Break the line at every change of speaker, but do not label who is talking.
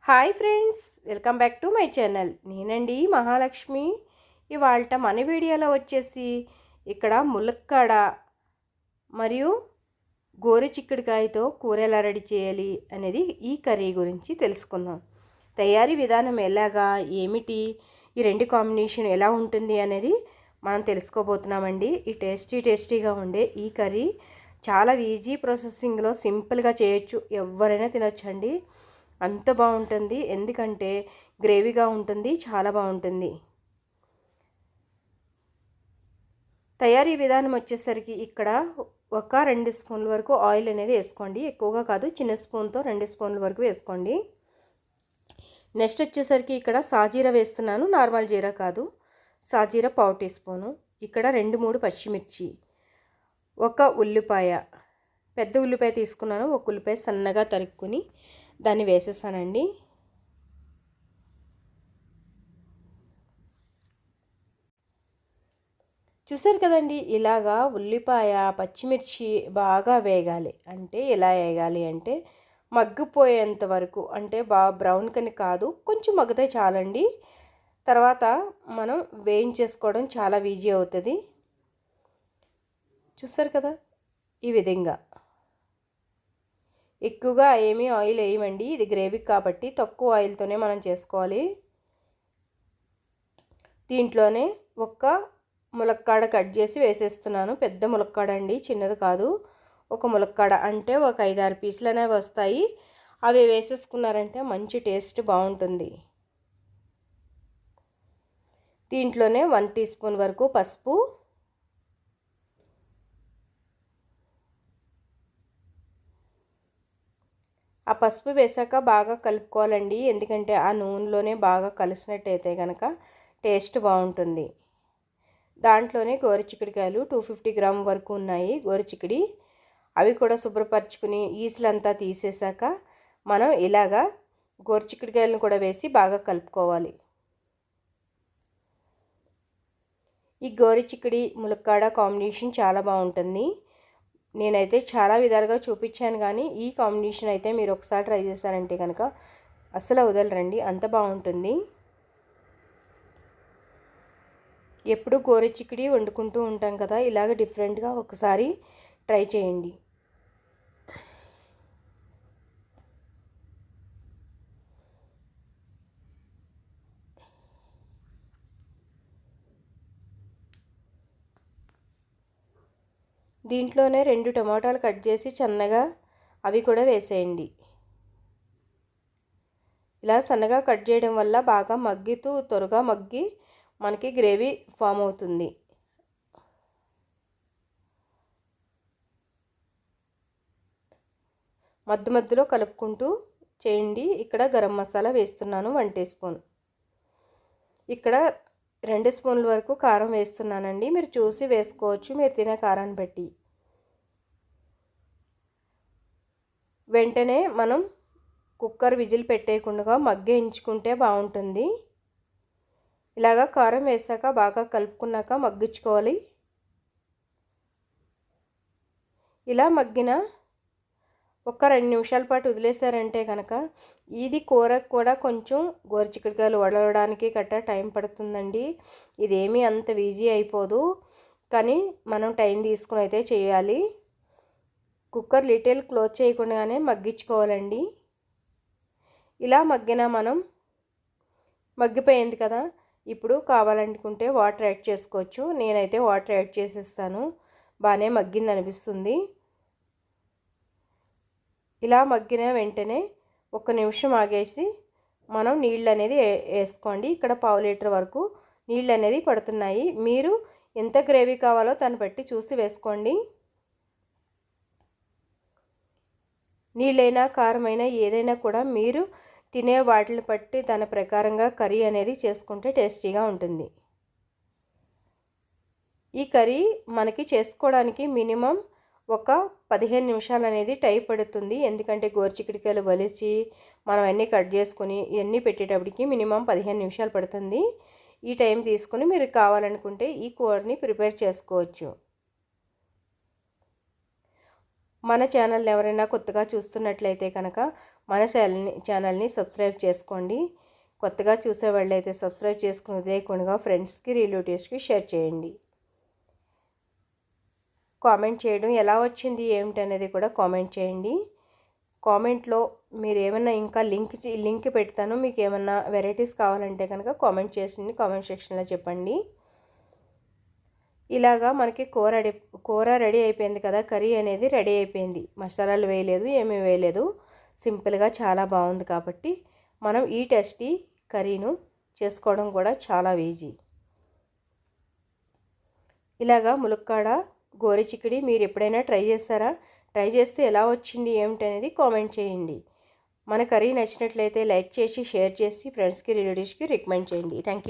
Hi friends, welcome back to my channel. నేనండి మహాలక్ష్మి. ఇవాళ మన వీడియోలో వచ్చేసి ఇక్కడ ములక్కాడ మరియు గోరు చిక్కుడుకాయతో కూర ఎలా రెడీ చేయాలి అనేది ఈ కర్రీ గురించి తెలుసుకుందాం. తయారీ విధానం ఎలాగా, ఏమిటి, ఈ రెండు కాంబినేషన్ ఎలా ఉంటుంది అనేది మనం తెలుసుకోబోతున్నామండి. ఈ టేస్టీగా ఉండే ఈ కర్రీ చాలా ఈజీ ప్రాసెసింగ్లో సింపుల్గా చేయొచ్చు. ఎవరైనా తినొచ్చండి. అంత బాగుంటుంది, ఎందుకంటే గ్రేవీగా ఉంటుంది, చాలా బాగుంటుంది. తయారీ విధానం వచ్చేసరికి ఇక్కడ ఒక 2 స్పూన్ల వరకు ఆయిల్ అనేది వేసుకోండి. ఎక్కువగా కాదు, చిన్న స్పూన్తో 2 స్పూన్ల వరకు వేసుకోండి. నెక్స్ట్ వచ్చేసరికి ఇక్కడ సాజీరా వేస్తున్నాను, నార్మల్ జీరా కాదు, సాజీరా 1/2 టీ స్పూను. ఇక్కడ 2-3 పచ్చిమిర్చి, ఒక ఉల్లిపాయ, పెద్ద ఉల్లిపాయ తీసుకున్నాను. ఒక ఉల్లిపాయ సన్నగా తరుక్కుని దాన్ని వేసేసానండి. చూసారు కదండి, ఇలాగా ఉల్లిపాయ పచ్చిమిర్చి బాగా వేగాలి. అంటే ఎలా వేగాలి అంటే మగ్గిపోయేంత వరకు, అంటే బాగా బ్రౌన్ కని కాదు, కొంచెం మగ్గితే చాలండి. తర్వాత మనం వేయించేసుకోవడం చాలా ఈజీ అవుతుంది. చూసారు కదా, ఈ విధంగా. ఎక్కువగా ఏమీ ఆయిల్ వేయమండి, ఇది గ్రేవీ కాబట్టి తక్కువ ఆయిల్తోనే మనం చేసుకోవాలి. దీంట్లోనే ఒక ములక్కాడ కట్ చేసి వేసేస్తున్నాను. పెద్ద ములక్కాడ అండి, చిన్నది కాదు. ఒక ములక్కాడ అంటే ఒక 5-6 పీసులు అనేవి వస్తాయి. అవి వేసేసుకున్నారంటే మంచి టేస్ట్ బాగుంటుంది. దీంట్లోనే 1 టీ స్పూన్ వరకు పసుపు, ఆ పసుపు వేసాక బాగా కలుపుకోవాలండి, ఎందుకంటే ఆ నూనెలోనే బాగా కలిసినట్టయితే కనుక టేస్ట్ బాగుంటుంది. దాంట్లోనే గోరుచిక్కుడుకాయలు 250 గ్రామ్ వరకు ఉన్నాయి. గోరుచిక్కుడి అవి కూడా శుభ్రపరచుకుని ఈసులంతా తీసేసాక మనం ఇలాగా గోరుచిక్కుడుకాయలను కూడా వేసి బాగా కలుపుకోవాలి. ఈ గోరుచిక్కుడి ములక్కాడ కాంబినేషన్ చాలా బాగుంటుంది. నేనైతే చాలా విధాలుగా చూపించాను, కానీ ఈ కాంబినేషన్ అయితే మీరు ఒకసారి ట్రై చేశారంటే కనుక అస్సలు వదలరండి, అంత బాగుంటుంది. ఎప్పుడు గోరుచిక్కుడి వండుకుంటూ ఉంటాం కదా, ఇలాగ డిఫరెంట్గా ఒకసారి ట్రై చేయండి. దీంట్లోనే 2 టమాటాలు కట్ చేసి సన్నగా అవి కూడా వేసేయండి. ఇలా సన్నగా కట్ చేయడం వల్ల బాగా మగ్గుతూ త్వరగా మగ్గి మనకి గ్రేవీ ఫామ్ అవుతుంది. మధ్యలో కలుపుకుంటూ చేయండి. ఇక్కడ గరం మసాలా వేస్తున్నాను 1 టీ స్పూన్. ఇక్కడ 2 స్పూన్ల వరకు కారం వేస్తున్నానండి. మీరు చూసి వేసుకోవచ్చు, మీరు తినే కారాన్ని బట్టి. వెంటనే మనం కుక్కర్ విజిల్ పెట్టేయకుండా మగ్గేయించుకుంటే బాగుంటుంది. ఇలాగా కారం వేసాక బాగా కలుపుకున్నాక మగ్గించుకోవాలి. ఇలా మగ్గిన ఒక 2 నిమిషాల పాటు వదిలేసారంటే కనుక ఇది కూరకు కూడా కొంచెం గోరుచిక్కుడుకాయలు వడలడానికి గట్టా టైం పడుతుందండి. ఇదేమీ అంత ఈజీ అయిపోదు, కానీ మనం టైం తీసుకుని అయితే చేయాలి. కుక్కర్ లిటిల్ క్లోజ్ చేయకుండానే మగ్గించుకోవాలండి. ఇలా మనం మగ్గిపోయింది కదా, ఇప్పుడు కావాలనుకుంటే వాటర్ యాడ్ చేసుకోవచ్చు. నేనైతే వాటర్ యాడ్ చేసేస్తాను, బాగానే మగ్గింది అనిపిస్తుంది. ఇలా మగ్గిన వెంటనే 1 నిమిషం ఆగేసి మనం నీళ్ళు అనేది వేసుకోండి. ఇక్కడ 1/2 లీటర్ వరకు నీళ్ళు అనేది పడుతున్నాయి. మీరు ఎంత గ్రేవీ కావాలో దాన్ని బట్టి చూసి వేసుకోండి. నీళ్ళైనా కారమైనా ఏదైనా కూడా మీరు తినే వాటిని బట్టి దాని ప్రకారంగా కర్రీ అనేది చేసుకుంటే టేస్టీగా ఉంటుంది. ఈ కర్రీ మనకి చేసుకోవడానికి మినిమం ఒక 15 నిమిషాలు అనేది టైం పడుతుంది, ఎందుకంటే గోరుచిక్కుడుకాయలు వలిచి మనం అన్నీ కట్ చేసుకుని ఇవన్నీ పెట్టేటప్పటికి మినిమం 15 నిమిషాలు పడుతుంది. ఈ టైం తీసుకుని మీరు కావాలనుకుంటే ఈ కూరని ప్రిపేర్ చేసుకోవచ్చు. మన ఛానల్ ఎవరైనా కొత్తగా చూస్తున్నట్లయితే కనుక మన ఛానల్ని సబ్స్క్రైబ్ చేసుకోండి. కొత్తగా చూసేవాళ్ళు అయితే సబ్స్క్రైబ్ చేసుకుని వదిలేయకుండా ఫ్రెండ్స్కి రిలేటివ్స్కి షేర్ చేయండి. కామెంట్ చేయడం ఎలా వచ్చింది ఏమిటనేది కూడా కామెంట్ చేయండి. కామెంట్లో మీరు ఏమైనా ఇంకా లింక్ పెడతాను. మీకు ఏమన్నా వెరైటీస్ కావాలంటే కనుక కామెంట్ సెక్షన్లో చెప్పండి. ఇలాగా మనకి కూర రెడీ అయిపోయింది కదా. కర్రీ అనేది రెడీ అయిపోయింది. మసాలాలు వేయలేదు, ఏమీ వేయలేదు. సింపుల్గా చాలా బాగుంది. కాబట్టి మనం ఈ టేస్టీ కర్రీను చేసుకోవడం కూడా చాలా ఈజీ. ఇలాగా ములక్కాడ గోరి చిక్కుడి మీరు ఎప్పుడైనా ట్రై చేస్తారా? ట్రై చేస్తే ఎలా వచ్చింది ఏమిటనేది కామెంట్ చేయండి. మన కర్రీ నచ్చినట్లయితే లైక్ చేసి షేర్ చేసి ఫ్రెండ్స్కి రిలేటివ్స్కి రికమెండ్ చేయండి. Thank you.